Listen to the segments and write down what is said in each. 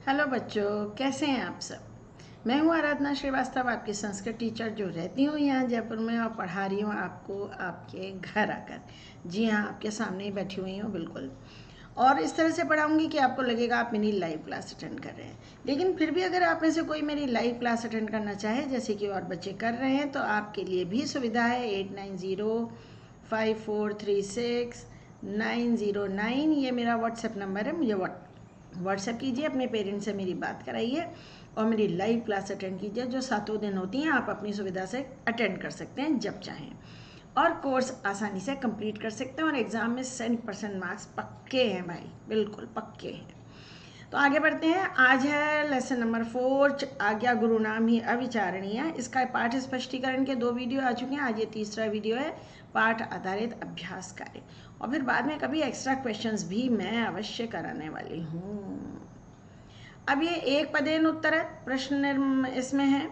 Hello बच्चों, कैसे हैं आप सब। मैं हूँ आराधना श्रीवास्तव, आपकी संस्कृत टीचर जो रहती हूँ यहाँ जयपुर में और पढ़ा रही हूँ आपको आपके घर आकर। जी हाँ, आपके सामने ही बैठी हुई हूँ बिल्कुल। और इस तरह से पढ़ाऊँगी कि आपको लगेगा आप मेरी लाइव क्लास अटेंड कर रहे हैं। लेकिन फिर भी अगर आप में से कोई मेरी लाइव क्लास अटेंड करना चाहे, जैसे कि और बच्चे कर रहे हैं, तो आपके लिए भी सुविधा है 8905436909। ये मेरा व्हाट्सएप नंबर है। मुझे व्हाट्सएप कीजिए, अपने पेरेंट्स से मेरी बात कराइए और मेरी लाइव क्लास अटेंड कीजिए, जो 7 दिन होती हैं। आप अपनी सुविधा से अटेंड कर सकते हैं जब चाहें, और कोर्स आसानी से कंप्लीट कर सकते हैं। और एग्ज़ाम में 100% मार्क्स पक्के हैं भाई, बिल्कुल पक्के हैं। तो आगे बढ़ते हैं। आज है लेसन नंबर 4, आज्ञा गुरु नाम ही अविचारणीय। इसका पाठ स्पष्टीकरण के 2 वीडियो आ चुके हैं। आज ये तीसरा वीडियो है, पाठ आधारित अभ्यास कार्य। और फिर बाद में कभी एक्स्ट्रा क्वेश्चंस भी मैं अवश्य कराने वाली हूँ। अब ये एक पदेन उत्तर है, प्रश्न इसमें है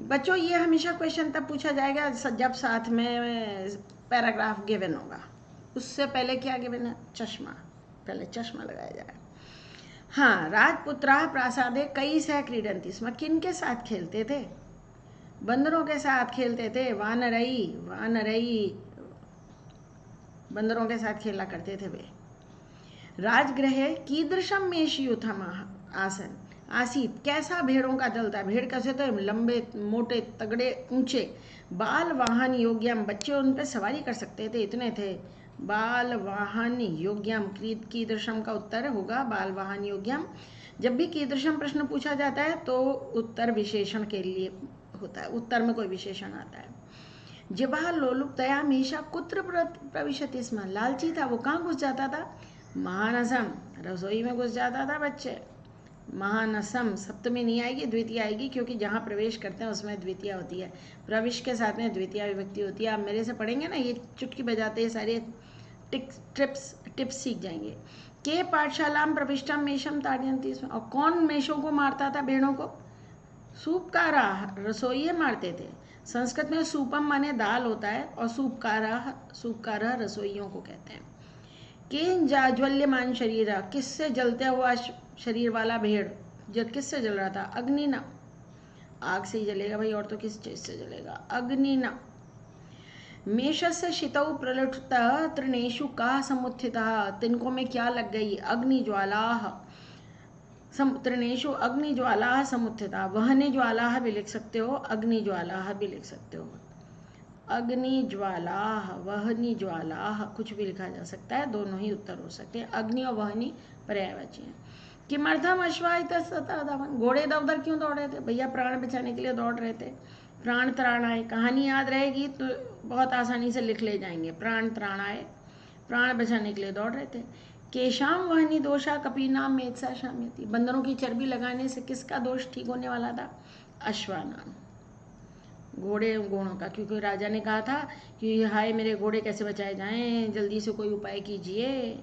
बच्चों। ये हमेशा क्वेश्चन तब पूछा जाएगा जब साथ में पैराग्राफ गिवन होगा। उससे पहले क्या गिवन है? चश्मा। पहले चश्मा लगाया जाए। हाँ, राजपुत्राः प्रासादे कई सह क्रीडन्ति स्म। किन के साथ खेलते थे? बंदरों के साथ खेलते थे। वानरई बंदरों के साथ खेला करते थे वे। राजगृहे कीदृशम मेषयूथम आसन आसीत। कैसा भेड़ों का दल था? भेड़ कैसे थे? लंबे, मोटे, तगड़े, ऊंचे। बाल वाहन योग्यम, बच्चे उन पर सवारी कर सकते थे, इतने थे। बाल वाहन योग्यम, कीदृशम का उत्तर होगा बाल वाहन योग्यम। जब भी कीदृशम प्रश्न पूछा जाता है तो उत्तर विशेषण के लिए होता है, उत्तर में कोई विशेषण आता है। जिह्वा लोलुपतया हमेशा कुत्र प्रविशति स्म। लालची था, वो कहाँ घुस जाता था? महानसम, रसोई में घुस जाता था बच्चे। महानसम सप्तमी नहीं आएगी, द्वितीय आएगी, क्योंकि जहाँ प्रवेश करते हैं उसमें द्वितीय होती है। प्रविश के साथ में द्वितीय विभक्ति होती है। आप मेरे से पढ़ेंगे ना, ये चुटकी बजाते सारे टिप्स सीख जाएंगे। के पाठशाला प्रविष्टम मेषम ताड़यन्ति स्म। और कौन मेषों को मारता था, भेड़ों को? सूपकारा, रसोइये मारते थे। संस्कृत में सूपम माने दाल होता है, और सूपकारा रसोइयों को कहते हैं। केन जाज्वल्यमान शरीर, किससे जलता हुआ शरीर वाला भेड़? किससे जल रहा था? अग्नि न, आग से ही जलेगा भाई, और तो किस चीज से जलेगा? अग्नि न। मेषस्य शितौ प्रलुठतः तृणेषु का समुत्थितः। तिनकों में क्या लग गई? अग्निज्वालाः। तृणेषु अग्निज्वालाः समुत्थिता। वहने ज्वालाः भी लिख सकते हो, अग्निज्वालाः भी लिख सकते हो। अग्निज्वालाः, वहनी ज्वालाः, कुछ भी लिखा जा सकता है, दोनों ही उत्तर हो सकते हैं। अग्नि और वहनी पर्यायवाची हैं। किमर्थम अश्वाइतस्तदावन, घोड़े इधर उधर क्यों दौड़ रहे थे? भैया प्राण बचाने के लिए दौड़ रहे थे। प्राण त्राणाय, कहानी याद रहेगी तो बहुत आसानी से लिख ले जाएंगे। प्राण त्राणाय, प्राण बचाने के लिए दौड़ रहे थे। केशाम वहनी दोषा कपीनाम मेत्सा शाम्यति। बंदरों की चर्बी लगाने से किसका दोष ठीक होने वाला था? अश्वानाम, घोड़ों का। क्योंकि राजा ने कहा था कि हाय मेरे घोड़े कैसे बचाए जाएं, जल्दी से कोई उपाय कीजिए।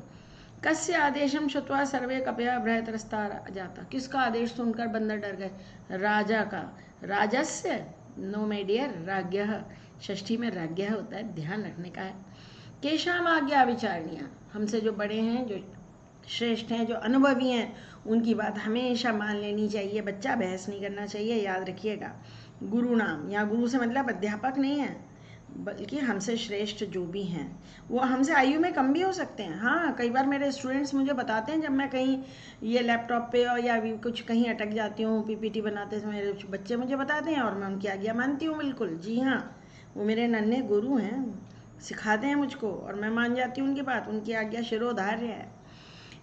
कस्य आदेशम श्रुत्वा सर्वे कपया बृहतरस्ता जाता। किसका आदेश सुनकर बंदर डर गए? राजा का। राजस्य, नो माय डियर, राज्ञः। षष्ठी में राज्ञः होता है, ध्यान रखने का है। केशाम आज्ञा विचारणीय, हमसे जो बड़े हैं, जो श्रेष्ठ हैं, जो अनुभवी हैं, उनकी बात हमेशा मान लेनी चाहिए। बच्चा बहस नहीं करना चाहिए, याद रखिएगा। गुरु नाम, यहाँ गुरु से मतलब अध्यापक नहीं है, बल्कि हमसे श्रेष्ठ जो भी हैं, वो हमसे आयु में कम भी हो सकते हैं। हाँ, कई बार मेरे स्टूडेंट्स मुझे बताते हैं, जब मैं कहीं ये लैपटॉप पे और या कुछ कहीं अटक जाती हूँ पीपीटी बनाते समय, मेरे बच्चे मुझे बताते हैं और मैं उनकी आज्ञा मानती हूँ बिल्कुल। जी हाँ, वो मेरे नन्हे गुरु हैं, सिखाते हैं मुझको और मैं मान जाती हूँ उनकी बात। उनकी आज्ञा शिरोधार्य है।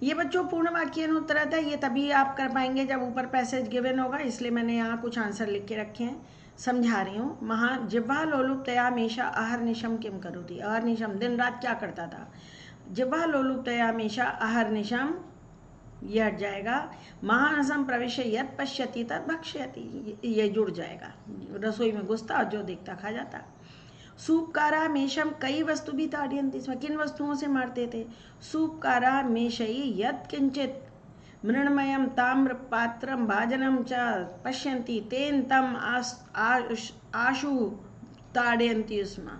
ये बच्चों पूर्ण वाक्य उत्तरत है। ये तभी आप कर पाएंगे जब ऊपर पैसेज गिवन होगा, इसलिए मैंने यहाँ कुछ आंसर लिख के रखे हैं, समझा रही हूँ। महान जिह्वा लोलुपतया हमेशा अहर्निशम किम करोति। अहर्निशम, दिन रात क्या करता था? जिह्वा लोलुपतया हमेशा अहर्निशम, ये हट जाएगा। महानसम प्रविश्य यत् पश्यति तत् भक्ष्यति, ये जुड़ जाएगा। रसोई में घुसता और जो देखता खा जाता। सूपकारा मेषम, कई वस्तु भी ताड़यन्ति स्म। किन वस्तुओं से मारते थे? सूपकारा मेषयी यत् किंचित मृण्मयम ताम्र पात्रम भाजनम च पश्यन्ति तेन तम आशु ताड़यन्ति स्म।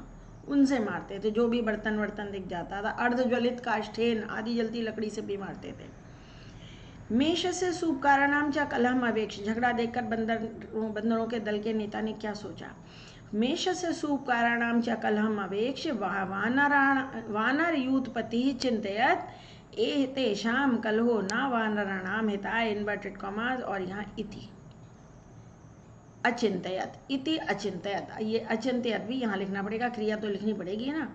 उनसे मारते थे, जो भी बर्तन वर्तन दिख जाता था। अर्धज्वलित काष्ठेन, आदि जलती लकड़ी से भी मारते थे। मेष से सूप कारणाम च कलहम अवेक्ष, झगड़ा देखकर बंदरों के दल के नेता ने क्या सोचा। मेष से सूप कारणाम च कलहम अवेक्ष वानर यूथपति चिंतयत एतेषाम कलहो न वानराणाम हिताय, इन्वर्टेड कॉमास और यहाँ इति अचिंतयत, इति अचिंतयत, ये अचिंतयत भी यहाँ लिखना पड़ेगा, क्रिया तो लिखनी पड़ेगी ना।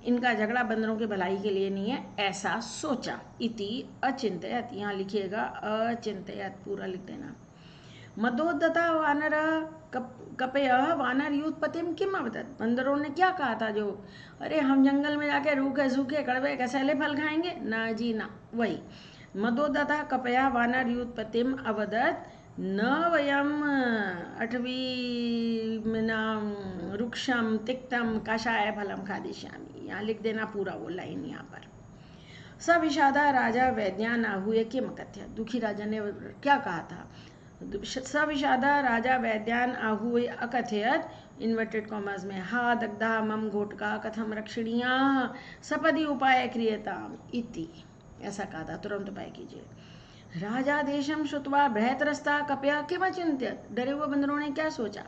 इनका झगड़ा बंदरों के भलाई के लिए नहीं है, ऐसा सोचा। इति अचिंतयत, यहाँ लिखिएगा अचिंतयत, पूरा लिख देना। मदोद्धता वानर कपय वानर यूथपतिम किम अवदत्, बंदरों ने क्या कहा था जो, अरे हम जंगल में जाके रूखे सूखे कड़वे कसैले फल खाएंगे, ना जी ना। वही मदोद्धता कपया वानर यूथपतिम अवदत् न वयम अठवीनाम रुक्षम तिक्तम कषाय फलम खादिष्यामि, यहाँ लिख देना पूरा वो लाइन यहाँ पर। स विषादा राजा वैद्यान आहुए किम कथ्य, दुखी राजा ने क्या कहा था। स विषादा राजा वैद्यान आहुए अकथयत, इन्वर्टेड कॉमर्स में, हा दग्धा मम घोटका कथम रक्षणीया सपदि उपाय क्रियताम इति, ऐसा कहा था, तुरंत उपाय कीजिए। राजा देशम श्रुत्वा भयत्रस्ता कपया किमचिंत्यत, डरे हुए बंदरों ने क्या सोचा।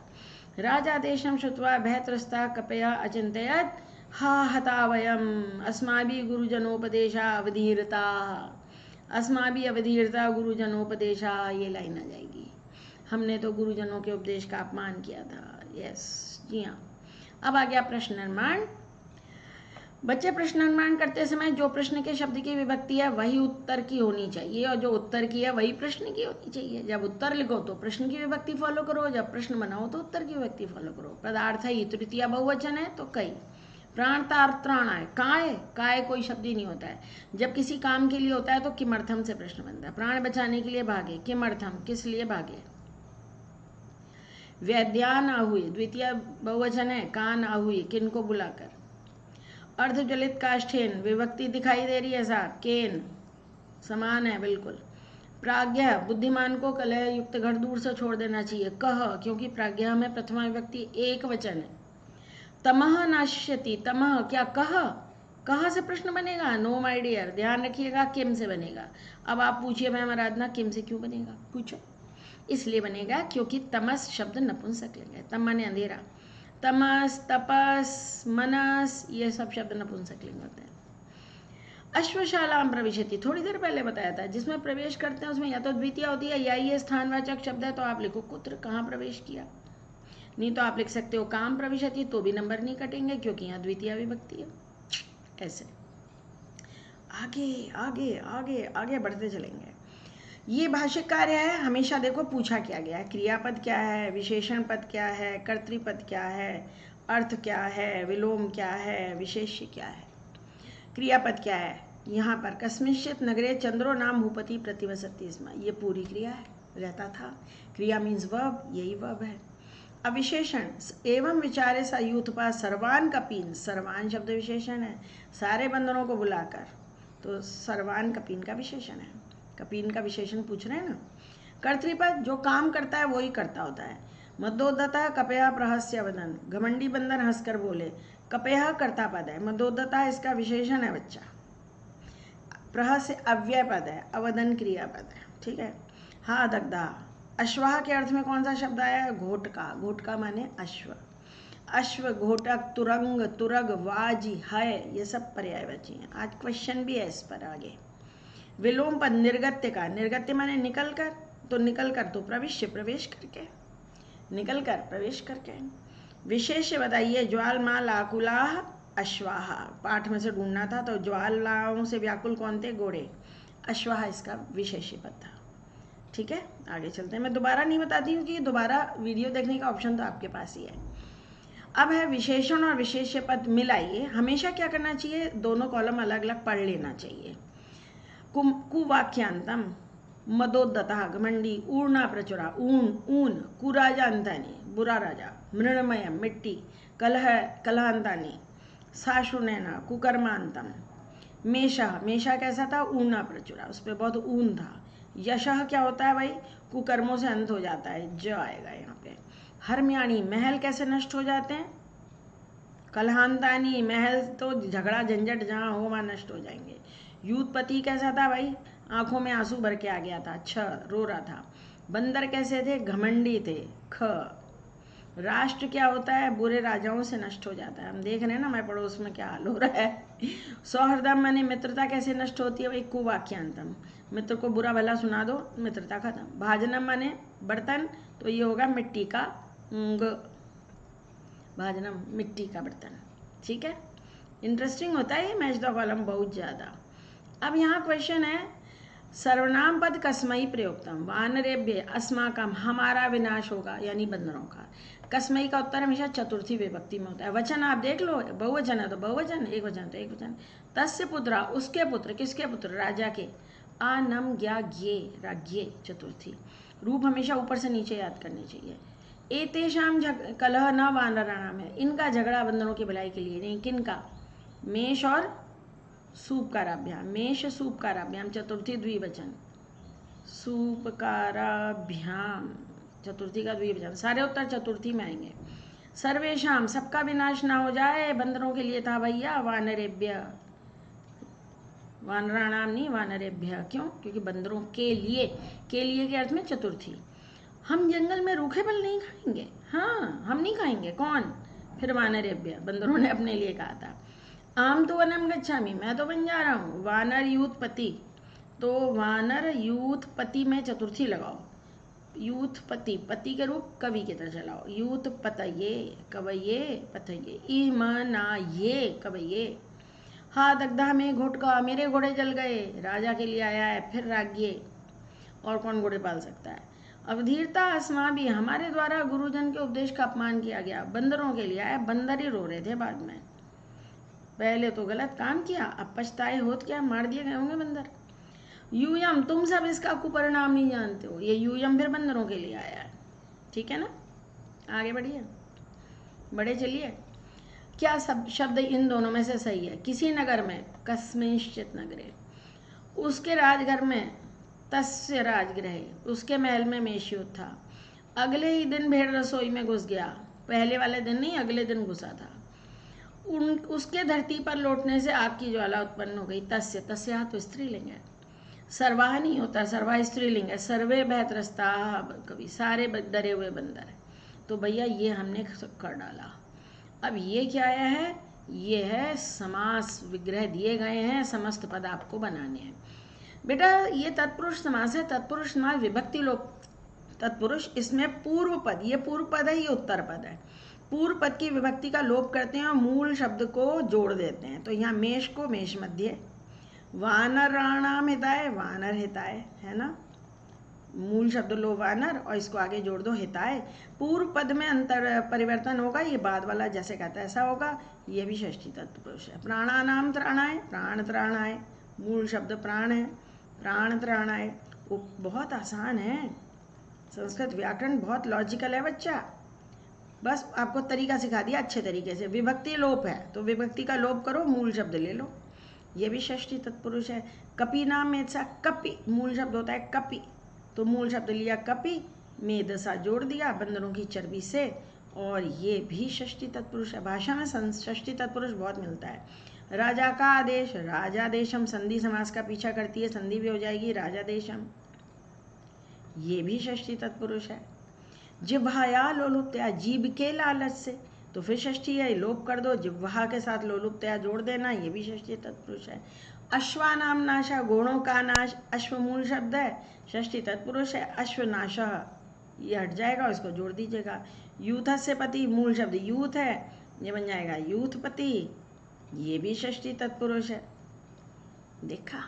राजा देशम श्रुत्वा भयत्रस्ता कपया अचिंत्यत हा हता वयम अस्माभि गुरुजनोपदेशा अवधीरता, अस्माभि अवधीरता गुरुजनोपदेशा, ये लाइन आ जाएगी, हमने तो गुरुजनों के उपदेश का अपमान किया था। यस जी हाँ। अब आ गया प्रश्न निर्माण। बच्चे प्रश्न निर्माण करते समय जो प्रश्न के शब्द की विभक्ति है वही उत्तर की होनी चाहिए, और जो उत्तर की है वही प्रश्न की होनी चाहिए। जब उत्तर लिखो तो प्रश्न की विभक्ति फॉलो करो, जब प्रश्न बनाओ तो उत्तर की विभक्ति फॉलो करो। पदार्थ ही तृतीया बहुवचन है तो कई, प्राण त्राण है, काय कोई शब्द ही नहीं होता है। जब किसी काम के लिए होता है तो किमर्थम से प्रश्न बनता है। प्राण बचाने के लिए भागे, किमर्थम, किस लिए भागे। वैद्यान आहुए द्वितीय बहुवचन है, कान आहुए, किनको बुलाकर। अर्धजलित काष्ठेन, विभक्ति दिखाई दे रही है साहब, केन समान है बिल्कुल। प्राज्ञ, बुद्धिमान को कलह युक्त घर दूर से छोड़ देना चाहिए। कह, क्योंकि प्राज्ञ में प्रथमा विभक्ति एक वचन है। तमह नाश्यति, तमह क्या कह से प्रश्न बनेगा, नो माय डियर, ध्यान रखिएगा किम से बनेगा। अब आप पूछिए मैम आराधना किम से क्यों बनेगा, पूछो। इसलिए बनेगा क्योंकि तमस शब्द नपुंसकलिंग है, तम माने अंधेरा, तमस तपस मनस ये सब शब्द नपुंसकलिंग होते हैं। अश्वशालाम प्रविशति, थोड़ी देर पहले बताया था, जिसमें प्रवेश करते हैं उसमें या तो द्वितीय होती है या ये स्थानवाचक शब्द है, तो आप लिखो कुत्र, कहाँ प्रवेश किया। नहीं तो आप लिख सकते हो काम प्रविशति, तो भी नंबर नहीं कटेंगे क्योंकि यहाँ द्वितीय विभक्ति है। ऐसे आगे आगे आगे आगे बढ़ते चलेंगे। ये भाषिक कार्य है, हमेशा देखो पूछा क्या गया है, क्रियापद क्या है, विशेषण पद क्या है, कर्तृपद क्या है, अर्थ क्या है, विलोम क्या है, विशेष्य क्या है। क्रियापद क्या है, यहाँ पर कस्मिंश्चित नगरे चंद्रो नाम भूपति प्रतिवसति स्म, ये पूरी क्रिया है, रहता था। क्रिया मीन्स वर्ब, यही वर्ब है। अब विशेषण, एवं विचारे सा यूथपा सर्वान कपीन, सर्वान शब्द विशेषण है, सारे बंदरों को बुलाकर, तो सर्वान कपीन का विशेषण है। कपीन का विशेषण पूछ रहे हैं ना। कर्तृपद, जो काम करता है वो ही करता होता है। मदोद्धता कपया प्रहस्य वदन, घमंडी बंदर हंसकर बोले। कपया कर्ता पद है, मदोद्धता इसका विशेषण है बच्चा। प्रहस्य अव्यय पद है, अवदन क्रिया पद है, ठीक है। हा दग्धा, अश्वाह के अर्थ में कौन सा शब्द आया है, घोटका, घोटका माने अश्व। अश्व, घोटक, तुरंग, तुरग, वाजी, है, ये सब पर्यायवाची हैं। आज क्वेश्चन भी है इस पर आगे। विलोम पद निर्गत्य का, निर्गत्य माने निकल कर, तो निकल कर तो प्रविश्य, प्रवेश करके, निकल कर प्रवेश करके। विशेष बताइए, ज्वालमाल आकुलाह अश्वाहा, पाठ में से ढूंढना था तो ज्वालाओं से व्याकुल कौन थे, घोड़े। अश्वाहा इसका विशेष पद था, ठीक है। आगे चलते हैं, मैं दोबारा नहीं बताती हूँ कि दोबारा वीडियो देखने का ऑप्शन तो आपके पास ही है। अब है विशेषण और विशेष्य पद मिलाइए। हमेशा क्या करना चाहिए, दोनों कॉलम अलग अलग पढ़ लेना चाहिए। कुवाक्यांतम, मदोद्धता घमंडी, ऊर्णा प्रचुरा, ऊन, कुराजा अंतानी, बुरा राजा, मृणमय मिट्टी, कलह कलहांतानी, साशुनैना, कुकर्मांतम। मेषा कैसा था, ऊर्णा प्रचुरा, उस पर बहुत ऊन था। यशः क्या होता है भाई, कुकर्मों से अंत हो जाता है, ज आएगा यहाँ पे। हरम्याणी, महल कैसे नष्ट हो जाते हैं। कलहांतानी, महल तो झगड़ा झंझट जहाँ हो वहाँ नष्ट हो जाएंगे। यूथपति कैसा था भाई, आंखों में आंसू भर के आ गया था। छ, रो रहा था। बंदर कैसे थे? घमंडी थे। ख, राष्ट्र क्या होता है? बुरे राजाओं से नष्ट हो जाता है। हम देख रहे हैं ना हमारे पड़ोस में क्या हाल हो रहा है। सौहृदम माने मित्रता कैसे नष्ट होती है? भाई कुवाक्यांतम, मित्र को बुरा भला सुना दो, मित्रता खत्म। भाजनम माने बर्तन, तो ये होगा मिट्टी का भाजनम, मिट्टी का बर्तन। ठीक है, इंटरेस्टिंग होता है ये मैच द कॉलम बहुत ज़्यादा। अब यहाँ क्वेश्चन है, सर्वनाम पद कसमई प्रयोक्तम, वानरेभ्य अस्माकम, हमारा विनाश होगा, यानी बंदरों का। कसमई का उत्तर हमेशा चतुर्थी विभक्ति में होता है। वचन आप देख लो, बहुवचन है तो बहुवचन, एक वचन तो एक वचन। तस्य पुत्रा, उसके पुत्र, किसके पुत्र? राजा के। आनम ज्ञा ज्ञे, राज्ञे, चतुर्थी। रूप हमेशा ऊपर से नीचे याद करने चाहिए। एतेषाम कलह न वानराणाम है, इनका झगड़ा बंदरों की भलाई के लिए नहीं। किनका? मेष और सूपकाराभ्याम, मेष सूपकाराभ्याम, चतुर्थी द्विवचन, सूपकाराभ्याम, चतुर्थी का द्विवचन। सारे उत्तर चतुर्थी में आएंगे। सर्वेशाम, सबका विनाश ना हो जाए, बंदरों के लिए था भैया। वानरेभ्य, वानराणाम नहीं, वानरेभ्य। क्यों? क्योंकि बंदरों के लिए, के लिए के अर्थ में चतुर्थी। हम जंगल में रूखे फल नहीं खाएंगे, हाँ हम नहीं खाएंगे। कौन? फिर वानरेभ्य, बंदरों ने अपने लिए कहा था। आम तो वनम गच्छामि, मैं तो बन जा रहा हूँ। वानर यूथ पति, तो वानर यूथ पति में चतुर्थी लगाओ। यूथ पति, पति के रूप कवि की तरह चलाओ। यूथ पतये, कवये, पतये, इमनाये, कवये। हा दग्धा में घोटका, मेरे घोड़े जल गए, राजा के लिए आया है। फिर राज्ञे, और कौन घोड़े पाल सकता है। अवधीरता अस्मा भी, हमारे द्वारा गुरुजन के उपदेश का अपमान किया गया। बंदरों के लिए आया, बंदर ही रो रहे थे बाद में। पहले तो गलत काम किया, अब पछताए होत क्या, मार दिए गए होंगे बंदर। यूयम, तुम सब इसका कुपरिणाम नहीं जानते हो। ये यूयम फिर बंदरों के लिए आया है। ठीक है ना, आगे बढ़िए, बड़े चलिए। क्या सब शब्द इन दोनों में से सही है? किसी नगर में, कस्मिंश्चित नगरे, उसके राजघर में, तस्य राजगृहे, उसके महल में मेषयुद्ध था। अगले ही दिन भेड़ रसोई में घुस गया। पहले वाले दिन नहीं, अगले दिन घुसा था। उसके धरती पर लौटने से आग की ज्वाला उत्पन्न हो गई। तस्य, तस्य तो स्त्रीलिंग है, सर्वाह नहीं होता, सर्वा स्त्रीलिंग है। सर्वे भयत्रस्ता, कभी सारे डरे हुए बंदर। तो भैया ये हमने कर डाला। अब ये क्या आया है? ये है समास विग्रह दिए गए हैं, समस्त पद आपको बनाने हैं। बेटा ये तत्पुरुष समास है। तत्पुरुष समास विभक्ति लोप तत्पुरुष, इसमें पूर्व पद, ये पूर्व पद है, ये उत्तर पद है। पूर्व पद की विभक्ति का लोप करते हैं और मूल शब्द को जोड़ देते हैं। तो यहाँ मेष को मेष मध्य, वानराणाम हिताय, वानर हिताय, है ना। मूल शब्द लो वानर और इसको आगे जोड़ दो हिताय। पूर्व पद में अंतर परिवर्तन होगा, ये बाद वाला जैसे कहता है ऐसा होगा। ये भी षष्ठी तत्पुरुष है। प्राणानाम त्राणाय, प्राण त्राणाय, मूल शब्द प्राण है, प्राण त्राणाय। बहुत आसान है, संस्कृत व्याकरण बहुत लॉजिकल है बच्चा। बस आपको तरीका सिखा दिया अच्छे तरीके से। विभक्ति लोप है तो विभक्ति का लोप करो, मूल शब्द ले लो। ये भी षष्ठी तत्पुरुष है। कपि नाम मेधसा, कपि मूल शब्द होता है कपि, तो मूल शब्द लिया कपि, मेधसा जोड़ दिया बंदरों की चर्बी से, और ये भी षष्ठी तत्पुरुष है। भाषा में षष्ठी तत्पुरुष बहुत मिलता है। राजा का आदेश, राजादेशम, संधि समास का पीछा करती है, संधि भी हो जाएगी राजादेशम, ये भी षष्ठी तत्पुरुष है। जिह्वाया लोलुप्तया, जीभ के लालच से, तो फिर षष्ठी है, लोप कर दो, जिह्वा के साथ लोलुप्तया जोड़ देना, ये भी षष्ठी तत्पुरुष है। अश्वानाम नाशा, घोड़ों का नाश, अश्व मूल शब्द है, षष्ठी तत्पुरुष है। अश्वनाश ये हट जाएगा, इसको जोड़ दीजिएगा। यूथ से पति, मूल शब्द यूथ है, ये बन जाएगा यूथपति, ये भी षष्ठी तत्पुरुष है। देखा,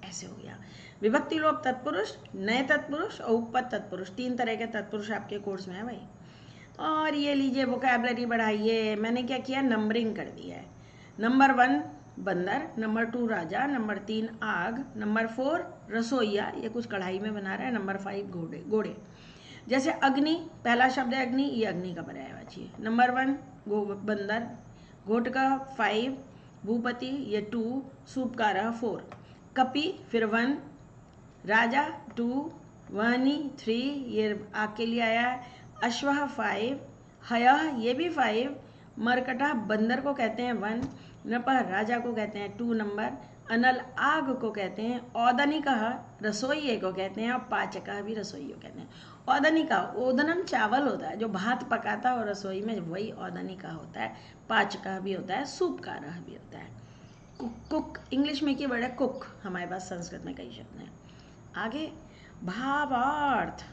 ऐसे हो गया। विभक्ति लोप तत्पुरुष, नए तत्पुरुष और उपपद तत्पुरुष, 3 तरह के तत्पुरुष आपके कोर्स में है भाई। और ये लीजिए वोकैबुलरी बढ़ाइए। मैंने क्या किया, नंबरिंग कर दिया है। नंबर 1 बंदर, नंबर 2 राजा, नंबर 3 आग, नंबर 4 रसोईया, ये कुछ कढ़ाई में बना रहा है, नंबर 5 घोड़े। जैसे अग्नि, पहला शब्द है अग्नि, ये अग्नि का पर्यायवाची है। नंबर 1 बंदर, घोटका 5, भूपति ये 2, सूपकारः 4, कपि फिर 1, राजा 2, वानी 3, ये आग के लिए आया है। अश्वः 5, हयः ये भी 5, मरकटा बंदर को कहते हैं 1, नपः राजा को कहते हैं 2 नंबर, अनल आग को कहते हैं, औदनिकः रसोइये को कहते हैं, और पाचकः भी रसोई को कहते हैं। औदनिकः, ओदनम चावल होता है जो भात पकाता है, और रसोई में वही औदनिकः होता है। पाचकः भी होता है, सूपकारः भी होता है। कुक इंग्लिश में की वर्ड है कुक, हमारे पास संस्कृत में कई शब्द हैं। आगे भावार्थ,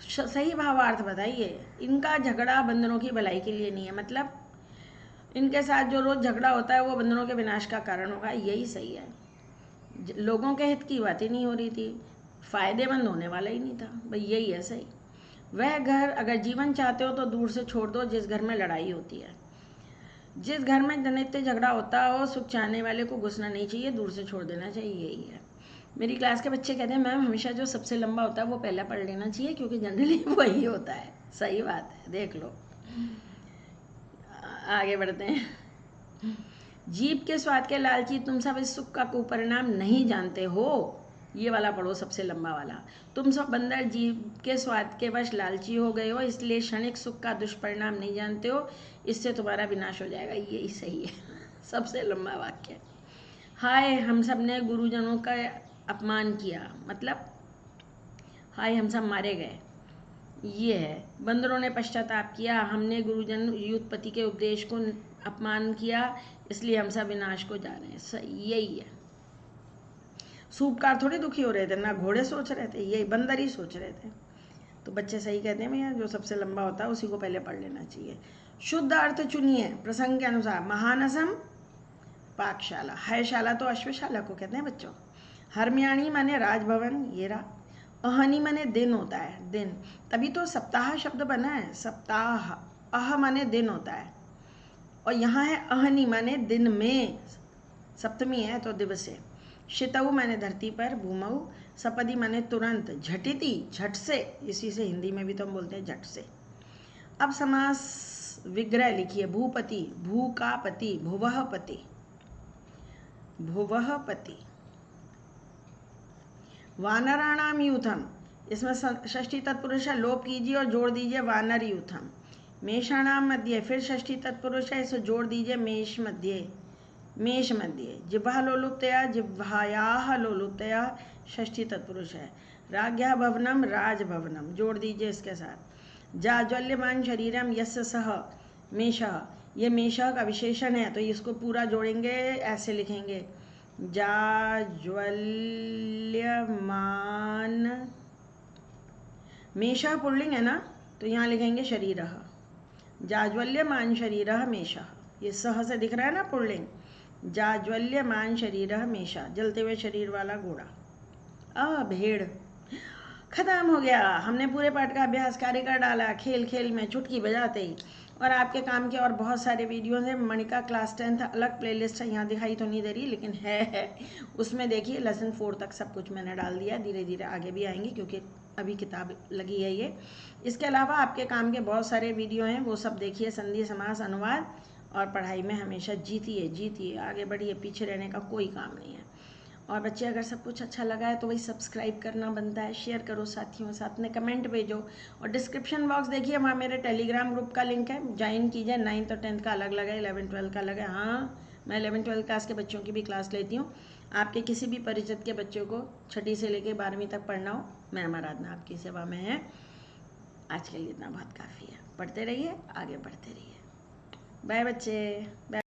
सही भावार्थ बताइए। इनका झगड़ा बंदरों की भलाई के लिए नहीं है, मतलब इनके साथ जो रोज झगड़ा होता है वो बंदरों के विनाश का कारण होगा, यही सही है। लोगों के हित की बात ही नहीं हो रही थी, फायदेमंद होने वाला ही नहीं था भाई, यही है सही। वह घर अगर जीवन चाहते हो तो दूर से छोड़ दो जिस घर में लड़ाई होती है। जिस घर में नित्य झगड़ा होता हो, सुख चाहने वाले को घुसना नहीं चाहिए, दूर से छोड़ देना चाहिए, यही है। मेरी क्लास के बच्चे कहते हैं मैम हमेशा जो सबसे लंबा होता है वो पहले पढ़ लेना चाहिए, क्योंकि जनरली वही होता है। सही बात है, देख लो। आगे बढ़ते हैं। जीभ के स्वाद के लालची तुम सब इस सुख का कुपरिणाम नहीं जानते हो। ये वाला पढ़ो, सबसे लंबा वाला। तुम सब बंदर जीभ के स्वाद के वश लालची हो गए हो, इसलिए क्षणिक सुख का दुष्परिणाम नहीं जानते हो, इससे तुम्हारा विनाश हो जाएगा। यही सही है, सबसे लंबा वाक्य। हाय हम सब ने गुरुजनों का अपमान किया, मतलब हाय हम सब मारे गए, ये है। बंदरों ने पश्चाताप किया, हमने गुरुजन युद्धपति के उपदेश को अपमान किया, इसलिए हम सब विनाश को जा रहे हैं। सही, यही है। सूपकार थोड़ी दुखी हो रहे थे, ना घोड़े सोच रहे थे, यही बंदर ही सोच रहे थे। तो बच्चे सही कहते हैं भैया, जो सबसे लंबा होता है उसी को पहले पढ़ लेना चाहिए। शुद्ध अर्थ चुनिए प्रसंग के अनुसार। महानसम पाकशाला, हयशाला तो अश्वशाला को कहते हैं बच्चों। हरम्याणी माने राजभवन, ये रहा। अहनी माने दिन होता है, दिन, तभी तो सप्ताह शब्द बना है, सप्ताह। अह माने दिन होता है, और यहाँ है अहनी माने दिन में, सप्तमी है तो दिवसे। शितऊ माने धरती पर, भूमऊ। सपदी माने तुरंत, झटिति झट से, इसी से हिंदी में भी तो हम बोलते हैं झट से। अब समास विग्रह लिखिए। भूपति, भू का पति, भुवः पति, भुवः पति। वानराणाम यूथम, इसमें षष्ठी तत्पुरुष है, लोप कीजिए और जोड़ दीजिए वानर यूथम। मेषाणाम मध्य, फिर षष्ठी तत्पुरुष है, इसे जोड़ दीजिए मेष मध्य, मेष मध्य। जिह्वा लोलुप्तया, जिह्वायाः लोलुप्तया, षष्ठी तत्पुरुष है। राज्ञः भवनम, राजभवनम, जोड़ दीजिए इसके साथ। जाज्वल्यमान शरीरम यस्य सह मेषः, ये मेषः का विशेषण है, तो इसको पूरा जोड़ेंगे, ऐसे लिखेंगे। जाज्वल्यमान, मेषः पुल्लिंग है ना, तो यहाँ लिखेंगे शरीरः। जाज्वल्यमान शरीरः मेषः, ये सह से दिख रहा है ना पुल्लिंग। जाज्वल्यमान शरीरः मेषः, जलते हुए शरीर वाला घोड़ा। भेड़। खत्म हो गया, हमने पूरे पाठ का अभ्यास कार्य कर डाला, खेल खेल में चुटकी बजाते ही। और आपके काम के और बहुत सारे वीडियोस हैं। मणिका क्लास 10 अलग प्लेलिस्ट है, यहाँ दिखाई तो नहीं दे रही लेकिन है। उसमें देखिए लेसन 4 तक सब कुछ मैंने डाल दिया, धीरे धीरे आगे भी आएंगे क्योंकि अभी किताब लगी है ये। इसके अलावा आपके काम के बहुत सारे वीडियो हैं, वो सब देखिए। संधि, समास, अनुवाद, और पढ़ाई में हमेशा जीतिए, आगे बढ़िए, पीछे रहने का कोई काम नहीं है। और बच्चे अगर सब कुछ अच्छा लगा है तो वही सब्सक्राइब करना बनता है, शेयर करो साथियों साथ में, कमेंट भेजो। और डिस्क्रिप्शन बॉक्स देखिए, वहाँ मेरे टेलीग्राम ग्रुप का लिंक है, ज्वाइन कीजिए। 9th और 10th का अलग लगा है, 11th 12th का अलग है। हाँ, मैं 11th 12th क्लास के बच्चों की भी क्लास लेती हूँ। आपके किसी भी परिचित के बच्चों को 6ठी से लेकर 12वीं तक पढ़ना हो, मैम आराधना आपकी सेवा में है। आज के लिए इतना बहुत काफ़ी है। पढ़ते रहिए, आगे बढ़ते रहिए। बाय बच्चे, बाय।